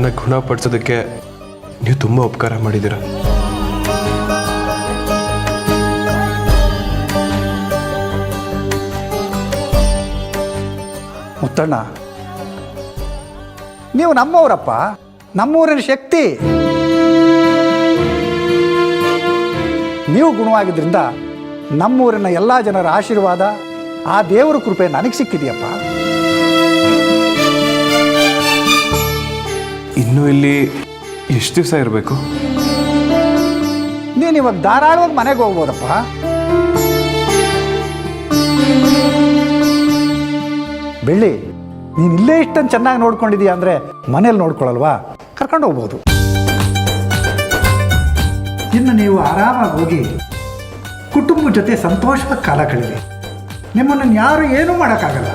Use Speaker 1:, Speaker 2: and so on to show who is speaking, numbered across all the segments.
Speaker 1: ನನ್ನ ಗುಣಪಡಿಸೋದಕ್ಕೆ ನೀವು ತುಂಬ ಉಪಕಾರ ಮಾಡಿದ್ದೀರ.
Speaker 2: ಮುತ್ತಣ್ಣ, ನೀವು ನಮ್ಮವರಪ್ಪ, ನಮ್ಮೂರಿನ ಶಕ್ತಿ. ನೀವು ಗುಣವಾಗಿದ್ದರಿಂದ ನಮ್ಮೂರಿನ ಎಲ್ಲ ಜನರ ಆಶೀರ್ವಾದ, ಆ ದೇವರ ಕೃಪೆ ನನಗೆ ಸಿಕ್ಕಿದೆಯಪ್ಪ.
Speaker 1: ಇನ್ನೂ ಇಲ್ಲಿ ಎಷ್ಟು ದಿವಸ ಇರಬೇಕು?
Speaker 2: ನೀನು ಇವಾಗ ಧಾರಾಳವಾಗಿ ಮನೆಗೆ ಹೋಗ್ಬೋದಪ್ಪ. ಬೆಳ್ಳಿ, ನೀನು ಇಲ್ಲೇ ಇಷ್ಟೊಂದು ಚೆನ್ನಾಗಿ ನೋಡ್ಕೊಂಡಿದೀಯ ಅಂದರೆ ಮನೇಲಿ ನೋಡ್ಕೊಳ್ಳಲ್ವಾ? ಕರ್ಕೊಂಡು ಹೋಗ್ಬೋದು. ಇನ್ನು ನೀವು ಆರಾಮಾಗಿ ಹೋಗಿ ಕುಟುಂಬದ ಜೊತೆ ಸಂತೋಷವಾಗಿ ಕಾಲ ಕಳೀರಿ. ನಿಮ್ಮನ್ನು ಯಾರು ಏನೂ ಮಾಡೋಕ್ಕಾಗಲ್ಲ.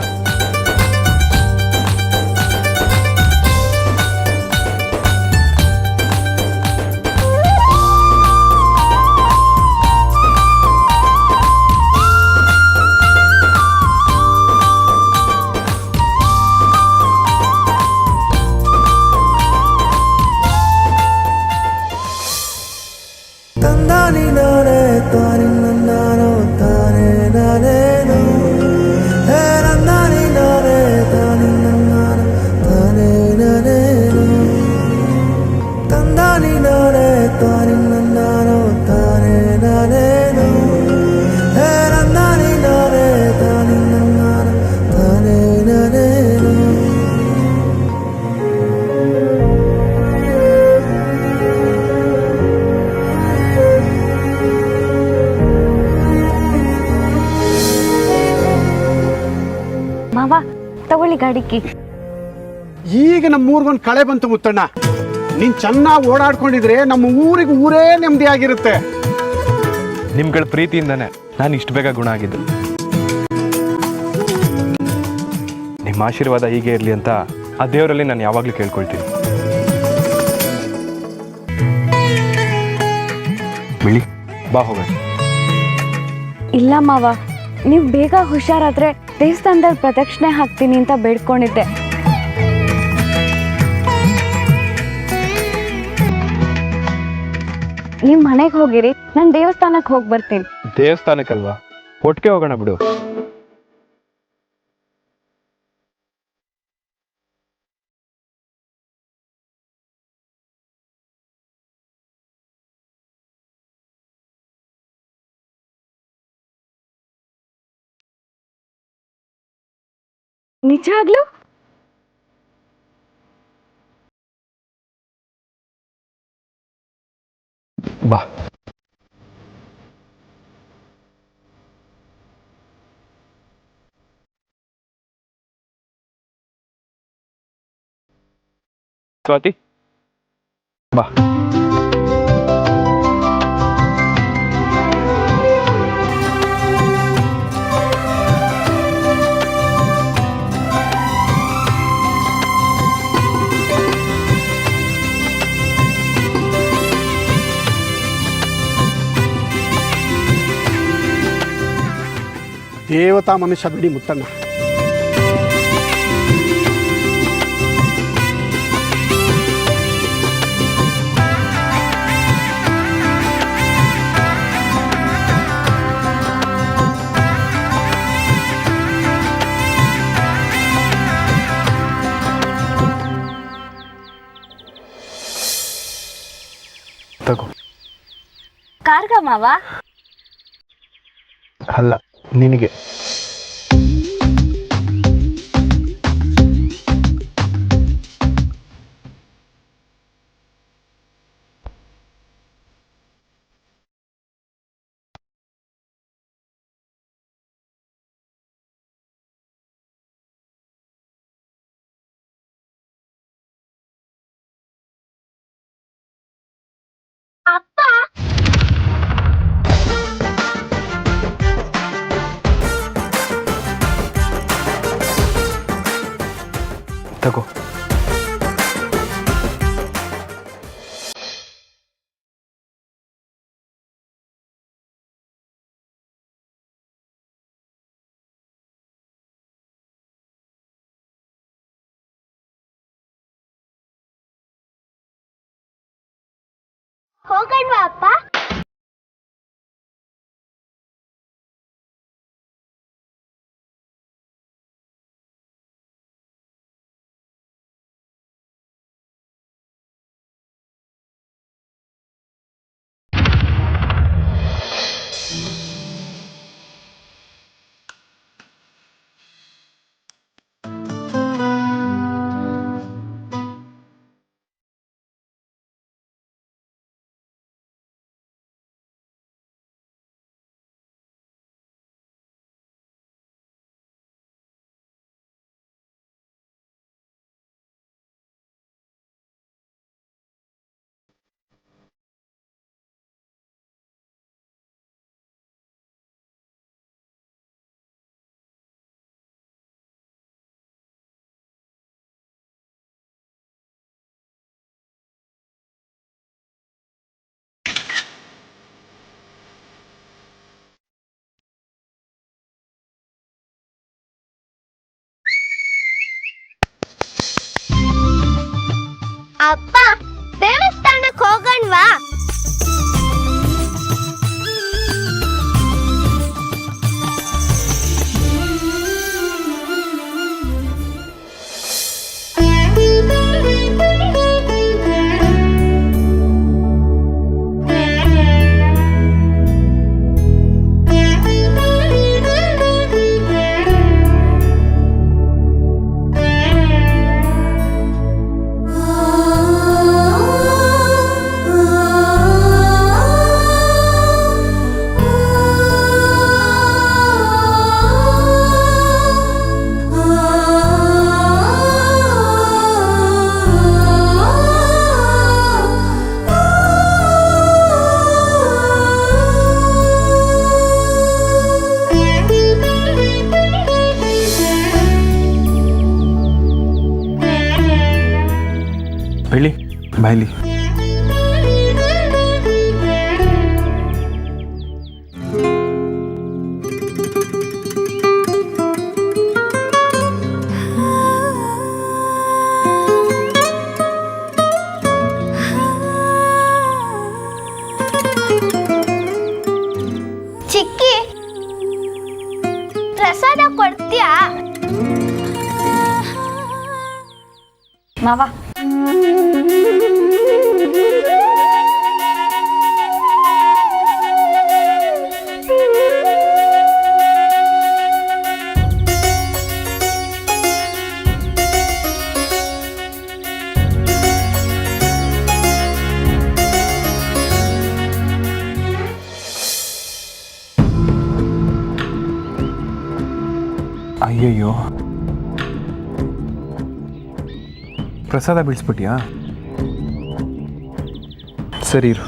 Speaker 3: ಮಾವ, ತಗೊಳ್ಳಿ ಗಾಡಿ ಕೀ.
Speaker 4: ಈಗ ನಮ್ಮ ಊರಿಗೊಂದು ಕಳೆ ಬಂತು ಮುತ್ತಣ್ಣ. ನೀನ್ ಚೆನ್ನಾಗಿ ಓಡಾಡ್ಕೊಂಡಿದ್ರೆ ನಮ್ಮ ಊರಿಗೆ ಊರೇ ನೆಮ್ಮದಿಯಾಗಿರುತ್ತೆ.
Speaker 1: ನಿಮ್ಗಳ ಪ್ರೀತಿಯಿಂದನೇ ನಾನು ಇಷ್ಟು ಬೇಗ ಗುಣ ಆಗಿದ್ದು. ನಿಮ್ಮ ಆಶೀರ್ವಾದ ಹೀಗೆ ಇರಲಿ ಅಂತ ಆ ದೇವರಲ್ಲಿ ನಾನು ಯಾವಾಗಲೂ ಕೇಳ್ಕೊಳ್ತೀನಿ. ಬಿಳಿ ಬಾ ಹೋಗೋಣ.
Speaker 3: ಇಲ್ಲ ಮಾವ, ನೀವು ಬೇಗ ಹುಷಾರಾದ್ರೆ ದೇವಸ್ಥಾನದಲ್ಲಿ ಪ್ರದಕ್ಷಿಣೆ ಹಾಕ್ತೀನಿ ಅಂತ ಬೇಡ್ಕೊಂಡಿದ್ದೆ. ನೀವು ಮನೆಗೆ ಹೋಗಿರಿ, ನಾನು ದೇವಸ್ಥಾನಕ್ಕೆ ಹೋಗಿ ಬರ್ತೀನಿ.
Speaker 1: ದೇವಸ್ಥಾನಕ್ಕಲ್ವಾ, ಒಟ್ಟಿಗೆ ಹೋಗೋಣ ಬಿಡು.
Speaker 3: ನಿಜವಾಗ್ಲೂ?
Speaker 1: ಬಾ. ಸ್ವಾತಿ ಬಾ.
Speaker 4: ದೇವತಾ ಮನುಷ್ಯ ಬಿಡಿ ಮುತ್ತಣ್ಣ.
Speaker 1: ತಗೋ.
Speaker 3: ಕಾರ್ಗ ಮಾವ?
Speaker 1: ಅಲ್ಲ, ನಿನಗೆ. ತಗೋ.
Speaker 5: ಹೋಗಣ್ವಾ ಅಪ್ಪ? ಅಪ್ಪ, ದೇವಸ್ಥಾನಕ್ಕೆ ಹೋಗಣ್ವಾ?
Speaker 1: ಬೆಳಿ ಬಾಯ್ಲಿ.
Speaker 5: ಚಿಕ್ಕಿ, ಪ್ರಸಾದ ಕೊಡ್ತೀಯಾ?
Speaker 3: ಮಾವ,
Speaker 1: ಅಯ್ಯಯ್ಯೋ, ಪ್ರಸಾದ ಬೀಳಿಸ್ಬಿಟ್ಯಾ? ಸರಿ ಇರು.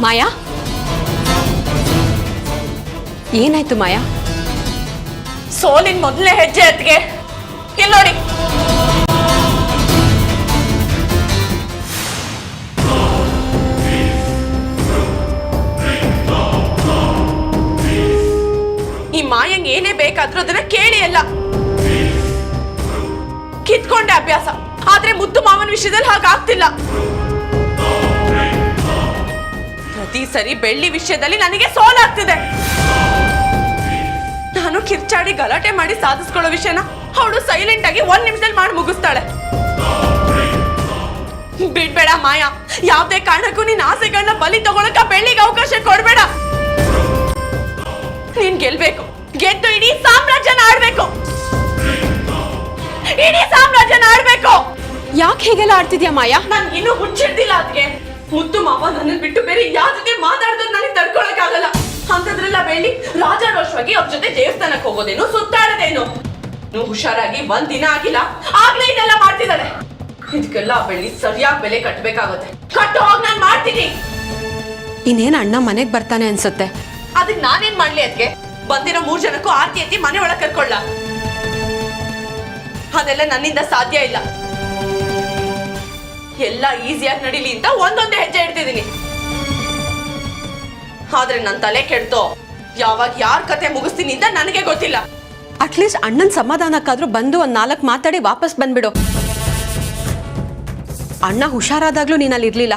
Speaker 6: ಮಾಯಾ, ಏನಾಯ್ತು ಮಾಯಾ? ಸೋಲಿನ ಮೊದಲನೇ ಹೆಜ್ಜೆ ಅತ್ತಿಗೆ ಇಲ್ಲಿ ನೋಡಿ. ಈ ಮಾಯಂಗ್ ಏನೇ ಬೇಕಾದ್ರೂ ಅದನ್ನ ಕೇಳಿ ಅಲ್ಲ ಕಿತ್ಕೊಂಡೆ ಅಭ್ಯಾಸ. ಆದ್ರೆ ಮುದ್ದು ಮಾವನ ವಿಷಯದಲ್ಲಿ ಹಾಗಾಗ್ತಿಲ್ಲ. ಪ್ರತಿ ಸರಿ ಬೆಳ್ಳಿ ವಿಷಯದಲ್ಲಿ ನನಗೆ ಸೋಲಾಗ್ತಿದೆ. ನಾನು ಕಿರ್ಚಾಡಿ ಗಲಾಟೆ ಮಾಡಿ ಸಾಧಿಸ್ಕೊಳ್ಳೋ ವಿಷಯನ ಅವಳು ಸೈಲೆಂಟ್ ಆಗಿ 1 ನಿಮಿಷದಲ್ಲಿ ಮಾಡಿ ಮುಗಿಸ್ತಾಳೆ. ಬಿಡ್ಬೇಡ ಮಾಯಾ, ಯಾವ್ದೇ ಕಾರಣಕ್ಕೂ ನಿನ್ ಆಸೆಗಳನ್ನ ಬಲಿ ತಗೊಳಕ ಬೆಳ್ಳಿಗೆ ಅವಕಾಶ ಕೊಡ್ಬೇಡ. ನೀನ್ ಗೆಲ್ಬೇಕು, ಗೆದ್ದು ಇಡೀ ಸಾಮ್ರಾಜ್ಯನ ಆಡ್ಬೇಕು. ಇಡೀ ಸಾಮ್ರಾಜ್ಯನ ಆಡ್ಬೇಕು. ಯಾಕೆ ಹೀಗೆಲ್ಲ ಆಡ್ತಿದ್ಯಾ ಮಾಯಾ? ನನ್ಗೆ ಇನ್ನೂ ಹುಚ್ಚಿಡ್ದಿಲ್ಲ. ಅದಕ್ಕೆ ಮುದ್ದು ಮಾವ ನನ್ನ ಬಿಟ್ಟು ಬೇರೆ ಯಾರ ಜೊತೆ ಮಾತಾಡಿದ್ರು ನನಗೆ ತಡ್ಕೊಳಕ್ ಆಗಲ್ಲ. ಅಂತದ್ರೆಲ್ಲ ಬೆಳ್ಳಿ ರಾಜಾರೋಷವಾಗಿ ಅವ್ರ ಜೊತೆ ದೇವಸ್ಥಾನಕ್ಕೆ ಹೋಗೋದೇನು, ಸುತ್ತಾಡೋದೇನು. ನೀವು ಹುಷಾರಾಗಿ 1 ದಿನ ಆಗಿಲ್ಲ, ಆಗ್ಲೇ ಇದೆಲ್ಲ ಮಾಡ್ತಿದ್ದಾಳೆ. ಇದಕ್ಕೆಲ್ಲ ಬೆಳ್ಳಿ ಸರಿಯಾಗಿ ಬೆಲೆ ಕಟ್ಟಬೇಕಾಗುತ್ತೆ. ಕಟ್ಟು ಹೋಗಿ ನಾನು ಮಾಡ್ತೀನಿ. ಇನ್ನೇನು ಅಣ್ಣ ಮನೆಗೆ ಬರ್ತಾನೆ ಅನ್ಸುತ್ತೆ. ಅದಕ್ಕೆ ನಾನೇನ್ ಮಾಡ್ಲಿ? ಅದಕ್ಕೆ ಬಂದಿರೋ 3 ಜನಕ್ಕೂ ಆರ್ತಿ ಎತ್ತಿ ಮನೆ ಒಳಗೆ ಕರ್ಕೊಳ್ಳ? ಅದೆಲ್ಲ ನನ್ನಿಂದ ಸಾಧ್ಯ ಇಲ್ಲ. ಎಲ್ಲ ಈಸಿಯಾಗಿ ನಡೀಲಿ ಅಂತ ಒಂದೊಂದೇ ಹೆಜ್ಜೆ ಇಡ್ತಿದ್ದೀನಿ. ಆದ್ರೆ ನನ್ನ ತಲೆ ಕೆಡ್ತೋ ಯಾವಾಗ ಯಾರ ಕತೆ ಮುಗಿಸ್ತೀನಿ ಅಂತ ನನಗೆ ಗೊತ್ತಿಲ್ಲ. ಅಟ್ಲೀಸ್ಟ್ ಅಣ್ಣನ ಸಮಾಧಾನಕ್ಕಾದ್ರೂ ಬಂದು 1 4 ಮಾತಾಡಿ ವಾಪಸ್ ಬಂದ್ಬಿಡು. ಅಣ್ಣ ಹುಷಾರಾದಾಗ್ಲೂ ನೀನಲ್ಲಿ ಇರ್ಲಿಲ್ಲ,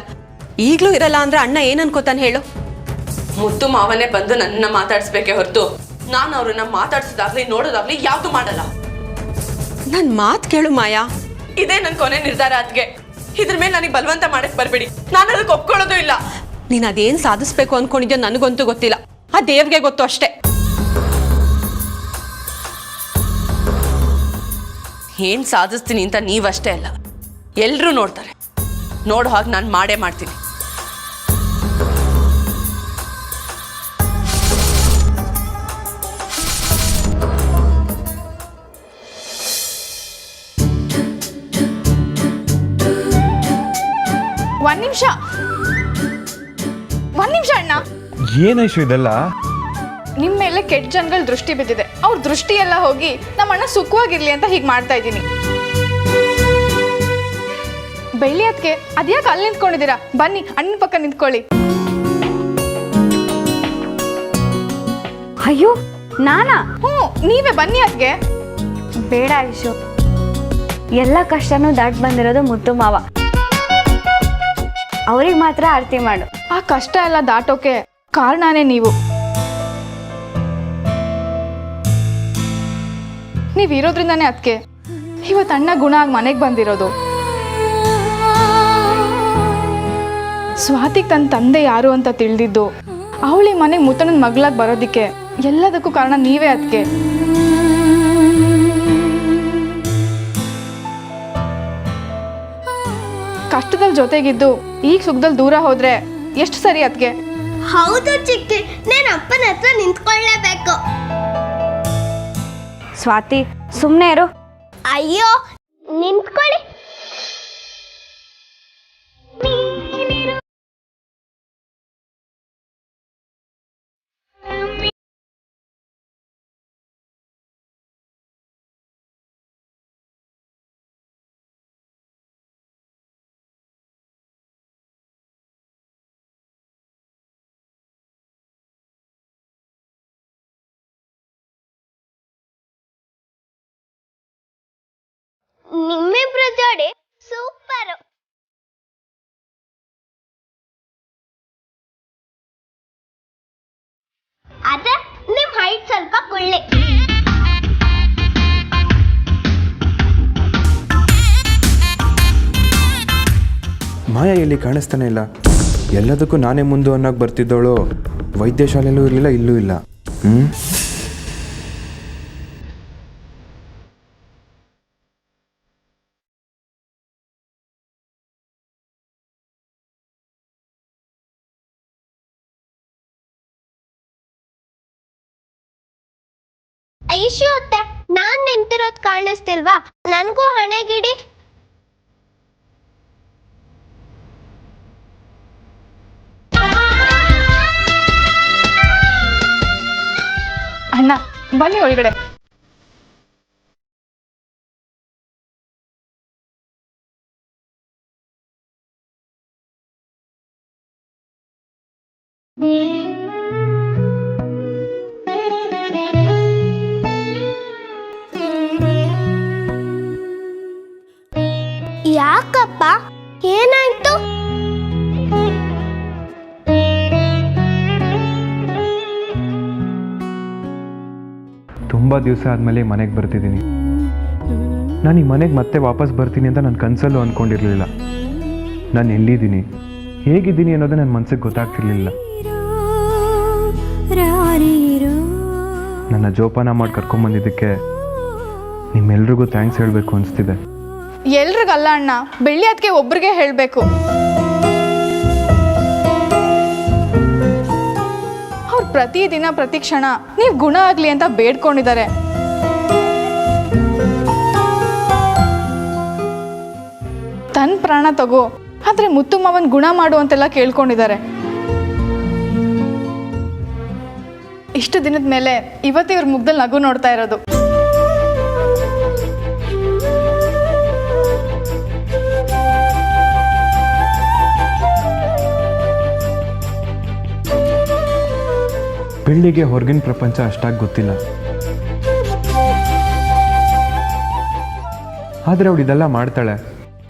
Speaker 6: ಈಗ್ಲೂ ಇರಲ್ಲ ಅಂದ್ರೆ ಅಣ್ಣ ಏನ್ ಅನ್ಕೋತಾನೆ ಹೇಳು? ಮುದ್ದು ಮಾವನೇ ಬಂದು ನನ್ನ ಮಾತಾಡ್ಸ್ಬೇಕೆ ಹೊರತು ನಾನು ಅವ್ರನ್ನ ಮಾತಾಡ್ಸೋದಾಗ್ಲಿ ನೋಡೋದಾಗ್ಲಿ ಯಾವ್ದು ಮಾಡಲ್ಲ. ನನ್ ಮಾತ್ ಕೇಳು ಮಾಯಾ, ಇದೇ ನನ್ ಕೊನೆ ನಿರ್ಧಾರ. ಅದ್ಗೆ ಇದ್ರ ಮೇಲೆ ನನಗೆ ಬಲವಂತ ಮಾಡಕ್ ಬರ್ಬೇಡಿ. ನಾನು ಅದಕ್ಕೆ ಒಪ್ಕೊಳ್ಳೋದು ಇಲ್ಲ. ನೀನ್ ಅದೇನ್ ಸಾಧಿಸ್ಬೇಕು ಅನ್ಕೊಂಡಿದ್ಯೋ ನನಗಂತೂ ಗೊತ್ತಿಲ್ಲ, ಆ ದೇವ್ಗೆ ಗೊತ್ತು ಅಷ್ಟೇ. ಏನ್ ಸಾಧಿಸ್ತೀನಿ ಅಂತ ನೀವಷ್ಟೇ ಅಲ್ಲ, ಎಲ್ರೂ ನೋಡ್ತಾರೆ. ನೋಡೋ ಹಾಗೆ ನಾನು ಮಾಡೇ ಮಾಡ್ತೀನಿ.
Speaker 7: ಒಂದ್ ನಿಮಿಷ ಅಣ್ಣ.
Speaker 1: ಏನಾಯ್ತು ಇದೆಲ್ಲ?
Speaker 7: ನಿಮ್ಮ ಮೇಲೆ ಕೆಟ್ಟ ಜನಗಳ ದೃಷ್ಟಿ ಬಿದ್ದಿದೆ. ಅವ್ರ ದೃಷ್ಟಿ ಎಲ್ಲ ಹೋಗಿ ನಮ್ಮ ಅಣ್ಣ ಸುಖವಾಗಿರ್ಲಿ ಅಂತ ಹೀಗೆ ಮಾಡ್ತಾ ಇದ್ದೀನಿ. ಬೆಳ್ಳಿ ಅದಕ್ಕೆ ಅದ್ಯಾಕೆ ಅಲ್ಲಿ ನಿಂತ್ಕೊಂಡಿದ್ದೀರಾ? ಬನ್ನಿ ಅಣ್ಣನ ಪಕ್ಕ ನಿಂತ್ಕೊಳ್ಳಿ.
Speaker 3: ಅಯ್ಯೋ ನಾನಾ?
Speaker 7: ನೀವೇ ಬನ್ನಿ. ಅದಕ್ಕೆ
Speaker 3: ಬೇಡ ಐಶು, ಎಲ್ಲ ಕಷ್ಟನೂ ದಾಟ್ ಬಂದಿರೋದು ಮುದ್ದು ಮಾವ. ಅವ್ರಿಗೆ ಮಾತ್ರ ಆರತಿ ಮಾಡು.
Speaker 7: ಆ ಕಷ್ಟ ಎಲ್ಲ ದಾಟೋಕೆ ಕಾರಣನೇ ನೀವು. ನೀವಿರೋದ್ರಿಂದಾನೇ ಅದಕ್ಕೆ ಇವತ್ತು ಅಣ್ಣ ಗುಣ ಆಗಿ ಮನೆಗೆ ಬಂದಿರೋದು. ಸ್ವಾತಿಗೆ ತನ್ನ ತಂದೆ ಯಾರು ಅಂತ ತಿಳಿದಿದ್ದು, ಅವಳಿ ಮನೆಗೆ ಮುತ್ತಣ್ಣನ ಮಗಳಾಗಿ ಬರೋದಿಕ್ಕೆ ಎಲ್ಲದಕ್ಕೂ ಕಾರಣ ನೀವೇ. ಅದಕ್ಕೆ ಕಷ್ಟದಲ್ಲಿ ಜೊತೆಗಿದ್ದು ಈಗ ಸುಖದಲ್ಲಿ ದೂರ ಹೋದ್ರೆ ಎಷ್ಟು ಸರಿ? ಅದಕ್ಕೆ
Speaker 5: ಹೌದು ಚಿಕ್ಕಿ, నేను ಅಪ್ಪನ ಹತ್ರ ನಿಂತ್ಕೊಳ್ಳೇಬೇಕು.
Speaker 3: ಸ್ವಾತಿ ಸುಮ್ಮನೆ ಇರು.
Speaker 5: ಅಯ್ಯೋ ನಿಂತ್ಕೊಳ್ಳಿ. ನಿಮ್ಮಿಬ್ರ ಜೋಡಿ ಸೂಪರ್. ಆದ್ರೆ ನಿಮ್ ಹೈಟ್ ಸ್ವಲ್ಪ ಕುಳ್ಳಿ.
Speaker 1: ಮಾಯಾ ಎಲ್ಲಿ ಕಾಣಿಸ್ತಾನೆ ಇಲ್ಲ. ಎಲ್ಲದಕ್ಕೂ ನಾನೇ ಮುಂದೆ ಅನ್ನೋಕೆ ಬರ್ತಿದ್ದವಳು ವೈದ್ಯ ಶಾಲೆಯಲ್ಲೂ ಇರಲಿಲ್ಲ, ಇಲ್ಲೂ ಇಲ್ಲ.
Speaker 5: ಐಶು ಅತ್ತೆ, ನಾನ್ ನಿಂತಿರೋದ್ ಕಾಣಿಸ್ತಿಲ್ವಾ? ನನ್ಗೂ ಹಣೆಗಿಡಿ.
Speaker 7: ಅಣ್ಣ ಬನ್ನಿ ಒಳಗಡೆ.
Speaker 1: ತುಂಬ ದಿವಸ ಆದಮೇಲೆ ಮನೆಗೆ ಬರ್ತಿದ್ದೀನಿ. ನಾನು ಈ ಮನೆಗೆ ಮತ್ತೆ ವಾಪಸ್ ಬರ್ತೀನಿ ಅಂತ ನಾನು ಕನಸಲ್ಲೂ ಅಂದ್ಕೊಂಡಿರಲಿಲ್ಲ. ನಾನು ಎಲ್ಲಿದ್ದೀನಿ, ಹೇಗಿದ್ದೀನಿ ಅನ್ನೋದು ನನ್ನ ಮನಸ್ಸಿಗೆ ಗೊತ್ತಾಗ್ತಿರ್ಲಿಲ್ಲ. ನನ್ನ ಜೋಪಾನ ಮಾಡಿ ಕರ್ಕೊಂಬಂದಿದ್ದಕ್ಕೆ ನಿಮ್ಮೆಲ್ರಿಗೂ ಥ್ಯಾಂಕ್ಸ್ ಹೇಳಬೇಕು ಅನಿಸ್ತಿದೆ.
Speaker 7: ಎಲ್ರಿಗಲ್ಲ ಅಣ್ಣ, ಬೆಳ್ಳಿ ಅದಕ್ಕೆ ಒಬ್ರಿಗೆ ಹೇಳಬೇಕು. ಅವ್ರು ಪ್ರತಿದಿನ ಪ್ರತಿ ಕ್ಷಣ ನೀವು ಗುಣ ಆಗಲಿ ಅಂತ ಬೇಡ್ಕೊಂಡಿದ್ದಾರೆ. ತನ್ನ ಪ್ರಾಣ ತಗೋ, ಆದರೆ ಮುತ್ತು ಮಾವನ್ ಗುಣ ಮಾಡು ಅಂತೆಲ್ಲ ಕೇಳ್ಕೊಂಡಿದ್ದಾರೆ. ಇಷ್ಟು ದಿನದ ಮೇಲೆ ಇವತ್ತು ಇವ್ರ ಮುಗ್ದಲ್ಲಿ ನಗು ನೋಡ್ತಾ ಇರೋದು.
Speaker 1: ಬೆಳ್ಳಿಗೆ ಹೊರಗಿನ ಪ್ರಪಂಚ ಅಷ್ಟಾಗಿ ಗೊತ್ತಿಲ್ಲ, ಆದರೆ ಅವಳು ಇದೆಲ್ಲ ಮಾಡ್ತಾಳೆ,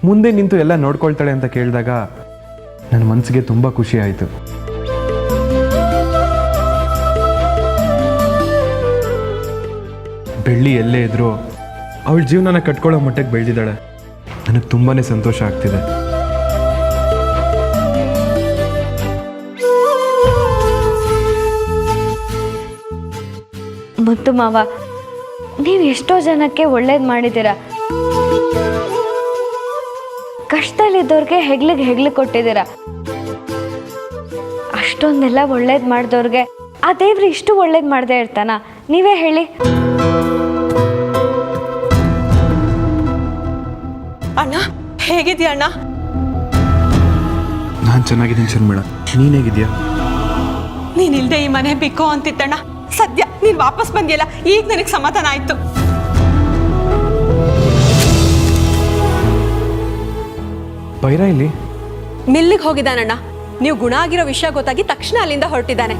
Speaker 1: ಮುಂದೆ ನಿಂತು ಎಲ್ಲ ನೋಡ್ಕೊಳ್ತಾಳೆ ಅಂತ ಕೇಳಿದಾಗ ನನ್ನ ಮನಸ್ಸಿಗೆ ತುಂಬ ಖುಷಿ ಆಯಿತು. ಬೆಳ್ಳಿ ಎಲ್ಲೇ ಇದ್ರೂ ಅವಳ ಜೀವನನ ಕಟ್ಕೊಳ್ಳೋ ಮಟ್ಟಕ್ಕೆ ಬೆಳೆದಿದ್ದಾಳೆ. ನನಗೆ ತುಂಬಾ ಸಂತೋಷ ಆಗ್ತಿದೆ.
Speaker 3: ಮುತ್ತು ಮಾವ, ನೀವು ಎಷ್ಟೋ ಜನಕ್ಕೆ ಒಳ್ಳೇದು ಮಾಡಿದ್ದೀರಾ. ಕಷ್ಟದಲ್ಲಿದ್ದವ್ರಿಗೆ ಹೆಗ್ಲಿಗೆ ಕೊಟ್ಟಿದ್ದೀರಾ. ಅಷ್ಟೊಂದೆಲ್ಲ ಒಳ್ಳೇದು ಮಾಡಿದವ್ರಿಗೆ ಆ ದೇವ್ರು ಇಷ್ಟು ಒಳ್ಳೇದು ಮಾಡದೇ ಇರ್ತಾನ? ನೀವೇ ಹೇಳಿ.
Speaker 6: ಅಣ್ಣ ಹೇಗಿದ್ಯಾ ಅಣ್ಣ?
Speaker 1: ನಾನು ಚೆನ್ನಾಗಿದ್ದೀನಿ ಶರ್ಮಿಳ, ನೀನು ಹೇಗಿದ್ಯಾ?
Speaker 6: ನೀನಿಲ್ದೆ ಈ ಮನೆ ಬಿಕ್ಕೋ ಅಂತಿತ್ತಣ್ಣ. ಸದ್ಯ ನೀನ್ ವಾಪಸ್ ಬಂದಿಯಲ್ಲ, ಈಗ ನನಗೆ ಸಮಾಧಾನ ಆಯ್ತು.
Speaker 1: ಬೈರ ಇಲ್ಲಿ
Speaker 6: ಮಿಲ್ಲಿಗೆ ಹೋಗಿದ್ದಾನಣ್ಣ. ನೀವು ಗುಣ ಆಗಿರೋ ವಿಷಯ ಗೊತ್ತಾಗಿ ತಕ್ಷಣ ಅಲ್ಲಿಂದ ಹೊರಟಿದ್ದಾನೆ.